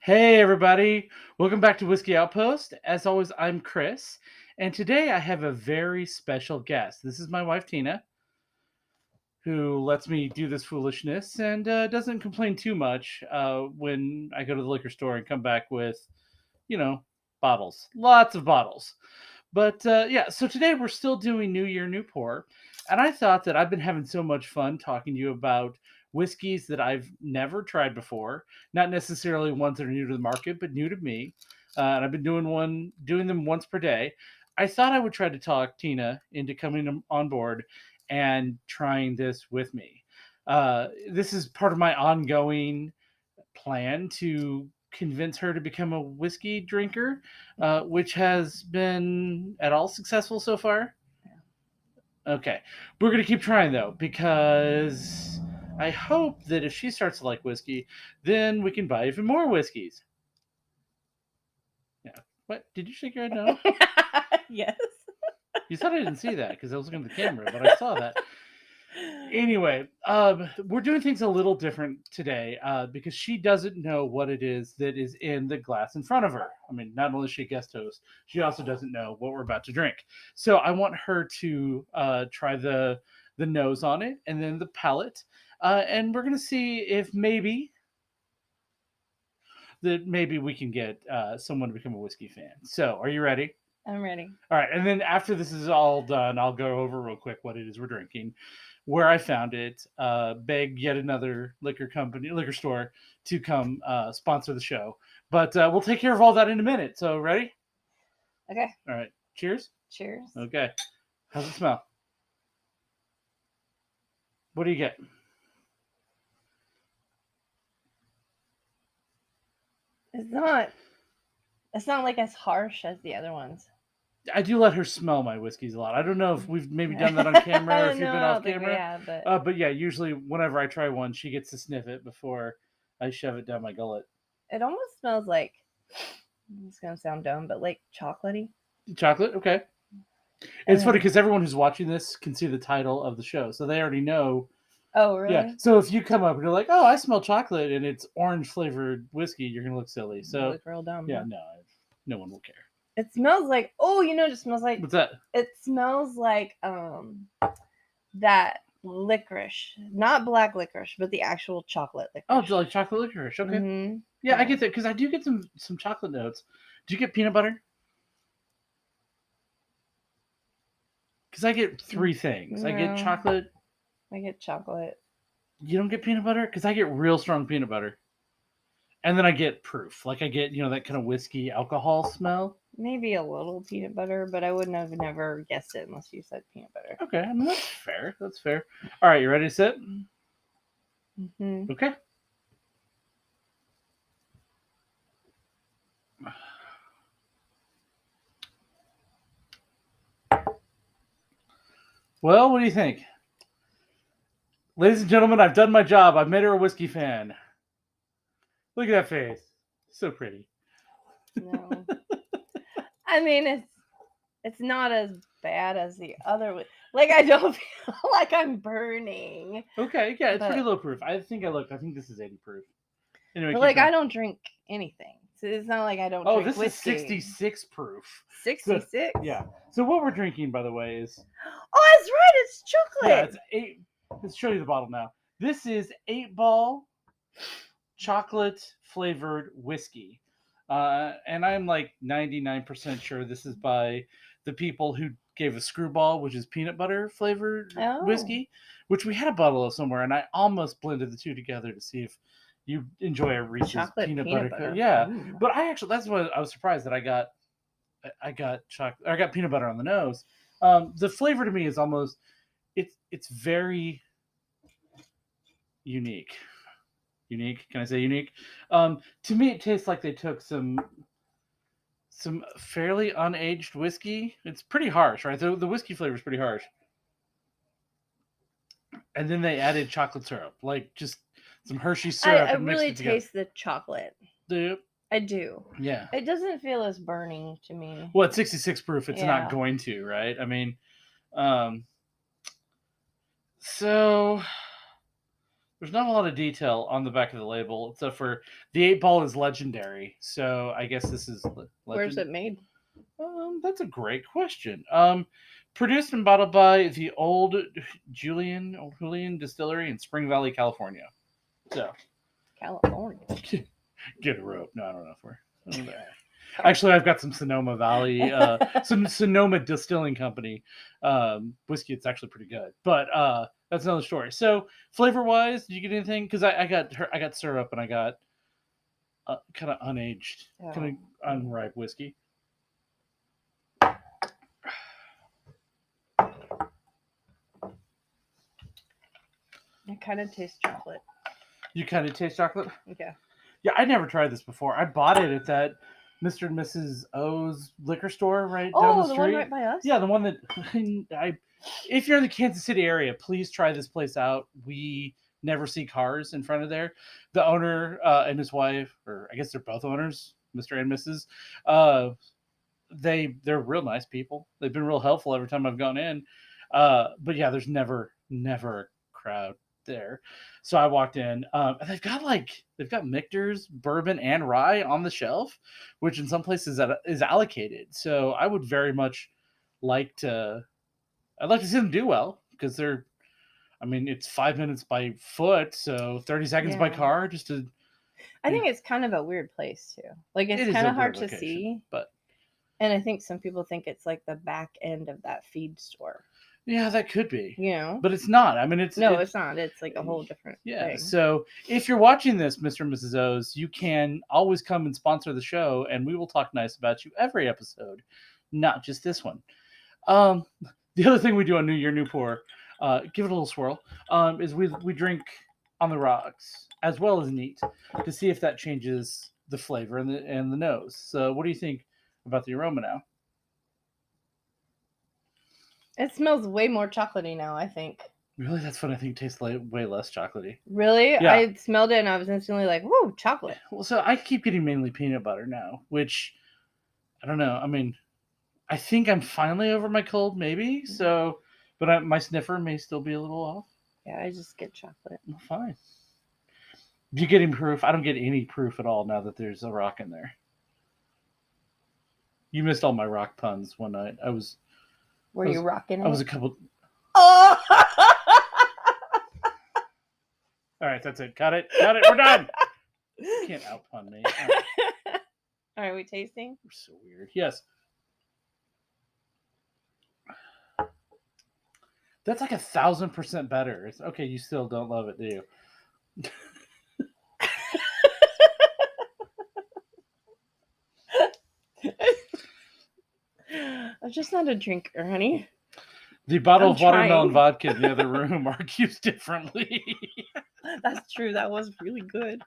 Hey, everybody. Welcome back to Whiskey Outpost. As always, I'm Chris. And today I have a very special guest. This is my wife, Tina, who lets me do this foolishness and doesn't complain too much when I go to the liquor store and come back with, you know, bottles. Lots of bottles. But yeah, so today we're still doing New Year, New Pour. And I thought that I've been having so much fun talking to you about whiskeys that I've never tried before. Not necessarily ones that are new to the market, but new to me. And I've been doing them once per day. I thought I would try to talk Tina into coming on board and trying this with me. This is part of my ongoing plan to convince her to become a whiskey drinker, which has been at all successful so far. Okay, we're gonna keep trying though because I hope that if she starts to like whiskey, then we can buy even more whiskeys. Yeah. What? Did you shake your head? No. Yes. You said I didn't see that because I was looking at the camera, but I saw that. Anyway, we're doing things a little different today because she doesn't know what it is that is in the glass in front of her. I mean, not only is she a guest host, she also doesn't know what we're about to drink. So I want her to try the nose on it and then the palate, and we're gonna see if maybe we can get someone to become a whiskey fan. So, are you ready? I'm ready. All right, and then after this is all done, I'll go over real quick what it is we're drinking, where I found it, beg yet another liquor store to come sponsor the show. But we'll take care of all that in a minute. So, ready? Okay. All right, cheers. Cheers. Okay, how's it smell? What do you get? It's not it's not like as harsh as the other ones. I do let her smell my whiskeys a lot. I don't know if we've maybe done that on camera or if you've No, been I off don't think we camera. have, but But yeah, usually whenever I try one, she gets to sniff it before I shove it down my gullet. it almost smells like it's gonna sound dumb, but like chocolatey. Chocolate? Okay. And It's funny then because everyone who's watching this can see the title of the show, so they already know. oh Yeah. really? So if you come up and you're like, "Oh, I smell chocolate," and it's orange flavored whiskey, you're gonna look silly. You So look real dumb, yeah, huh? no one will care. It smells like it just smells like What's that? it smells like that licorice. Not black licorice, but the actual chocolate Oh, it's licorice. like chocolate licorice. Okay. Mm-hmm. Yeah, I Yeah. get that because I do get some chocolate notes. Do you get peanut butter? Because I get three things. I get No, chocolate. I get chocolate. You don't get peanut butter because I get real strong peanut butter, and then I get proof. Like I get that kind of whiskey alcohol smell. Maybe a little peanut butter, but I wouldn't have never guessed it unless you said peanut butter. Okay, I mean that's fair. That's fair. All right, you ready to sit? Hmm. Okay. Well, what do you think? Ladies and gentlemen, I've done my job. I've made her a whiskey fan. Look at that face. So pretty. No, I mean it's not as bad as the other one. Like I don't feel like I'm burning, Okay, yeah, it's pretty but low proof. I think I looked. I think this is 80 proof. Anyway, but keep like I trying. don't drink anything, so it's not like I don't Oh, drink this is whiskey. 66 proof. So, 66. yeah. So what we're drinking, by the way, is Oh, that's right. It's yeah, chocolate. it's eight. Let's show you the bottle now. This is 8 ball chocolate flavored whiskey. And I'm like 99% sure this is by the people who gave us Screwball, which is peanut butter flavored Oh, whiskey, which we had a bottle of somewhere, and I almost blended the two together to see if you enjoy a Reese's chocolate peanut peanut butter. butter. Yeah, Mm. but that's what I was surprised that I got chocolate. I got peanut butter on the nose. The flavor to me is almost it's very unique. Unique. Can I say unique? To me, it tastes like they took some fairly unaged whiskey. It's pretty harsh, right? The whiskey flavor is pretty harsh, and then they added chocolate syrup, like just some Hershey I syrup, and mixed really it together. taste the chocolate. The I do. Yeah. It doesn't feel as burning to me. Well, at 66 proof, it's not Yeah. going to, right? I mean, um, so There's not a lot of detail on the back of the label, except for the 8 ball is legendary. So I guess this is Where's legend. it made? That's a great question. Produced and bottled by the Old Julian Distillery in Spring Valley, California. So California. get a rope. No, I don't know if we're. Actually, I've got some Sonoma Valley, some Sonoma Distilling Company whiskey. It's actually pretty good, but that's another story. So, flavor wise, did you get anything? Because I got syrup and I got kind of unaged, kind of unripe whiskey. I kind of taste chocolate. You kind of taste chocolate. Okay. Yeah, I never tried this before. I bought it at that Mr. and Mrs. O's liquor store right down the Oh, the street. one right by us? Yeah, the one that if you're in the Kansas City area, please try this place out. We never see cars in front of there. The owner and his wife, or I guess they're both owners, Mr. and Mrs. They're real nice people. They've been real helpful every time I've gone in. But yeah, there's never a crowd there. So I walked in, and they've got Michter's bourbon and rye on the shelf, which in some places that is allocated. So I would very much like to. I'd like to see them do well because they're. I mean, it's 5 minutes by foot, so 30 seconds by Yeah. car. Just to. I think it's kind of a weird place too. Like It it's is kind a of hard weird to location, see, but and I think some people think it's like the back end of that feed store. yeah, that could be. You know, But it's not. I mean, it's not. It's like a whole different yeah. thing. So if you're watching this, Mr. and Mrs. O's, you can always come and sponsor the show, and we will talk nice about you every episode, not just this one. Um, the other thing we do on New Year, New Pour, give it a little swirl, is we drink on the rocks as well as neat to see if that changes the flavor and the nose. So what do you think about the aroma now? It smells way more chocolatey now, I think. Really, that's what I think tastes like way less chocolatey. Really? Yeah. I smelled it and I was instantly like, whoa, chocolate. Well, so I keep getting mainly peanut butter now, which I don't know. I mean, I think I'm finally over my cold, maybe. So, but my sniffer may still be a little off. Yeah, I just get chocolate. Well, fine. Do you get any proof? I don't get any proof at all now that there's a rock in there. You missed all my rock puns one night. Were you rocking it? I was a couple. Oh! All right, that's it. Cut it. We're done. You can't outpun me. Are we tasting? We're so weird. Yes. That's like 1,000% better. It's okay. You still don't love it, do you? I'm just not a drinker, honey. The bottle of watermelon trying. vodka in the other room argues differently. That's true. That was really good.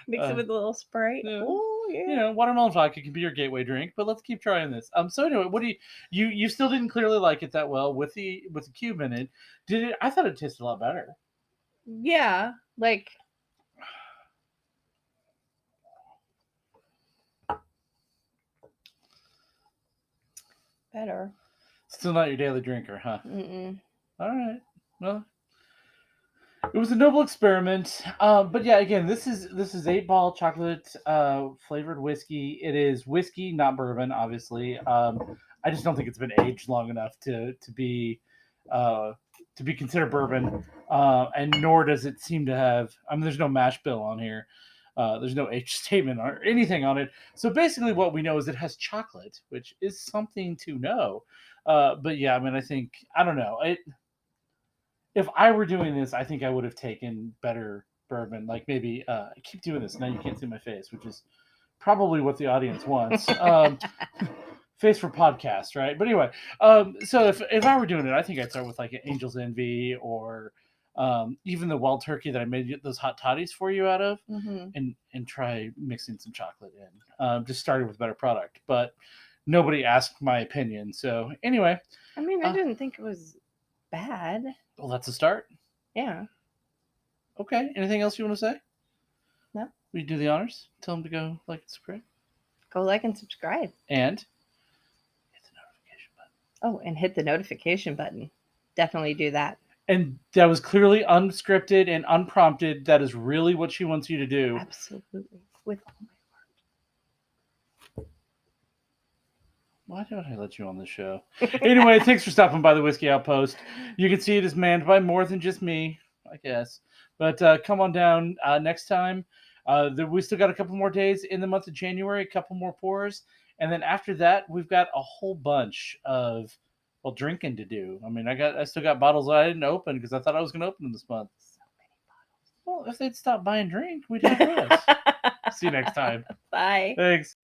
Mix it with a little Sprite. Yeah. Oh yeah. You know, watermelon vodka can be your gateway drink, but let's keep trying this. So anyway, what do you still didn't clearly like it that well with the cube in it? Did it? I thought it tasted a lot better. Yeah, like better. Still not your daily drinker, huh? Mm-mm. All right. Well, it was a noble experiment. But yeah, again, this is 8 ball chocolate flavored whiskey. It is whiskey, not bourbon, obviously. I just don't think it's been aged long enough to be considered bourbon. And nor does it seem to have. I mean, there's no mash bill on here. There's no age statement or anything on it. So basically, what we know is it has chocolate, which is something to know. But yeah, I mean, I don't know. If I were doing this, I think I would have taken better bourbon. Like maybe I keep doing this now. You can't see my face, which is probably what the audience wants. Face for podcast, right? But anyway, so if I were doing it, I think I'd start with like an Angel's Envy or even the wild turkey that I made those hot toddies for you out of, and try mixing some chocolate in. Just started with a better product, but nobody asked my opinion. So anyway, I mean, I didn't think it was bad. Well, that's a start. Yeah. Okay. Anything else you want to say? No. We do the honors. Tell them to go like and subscribe. Go like and subscribe. And hit the notification button. Oh, and hit the notification button. Definitely do that. and that was clearly unscripted and unprompted. That is really what she wants you to do. Absolutely. With all my Why don't I let you on the show? Anyway, thanks for stopping by the Whiskey Outpost. You can see it is manned by more than just me, I guess. But come on down next time. We still got a couple more days in the month of January, a couple more pours. And then after that, we've got a whole bunch of, well, drinking to do. I mean, I still got bottles that I didn't open because I thought I was going to open them this month. Well, if they'd stop buying drink, we'd have less. See you next time. Bye. Thanks.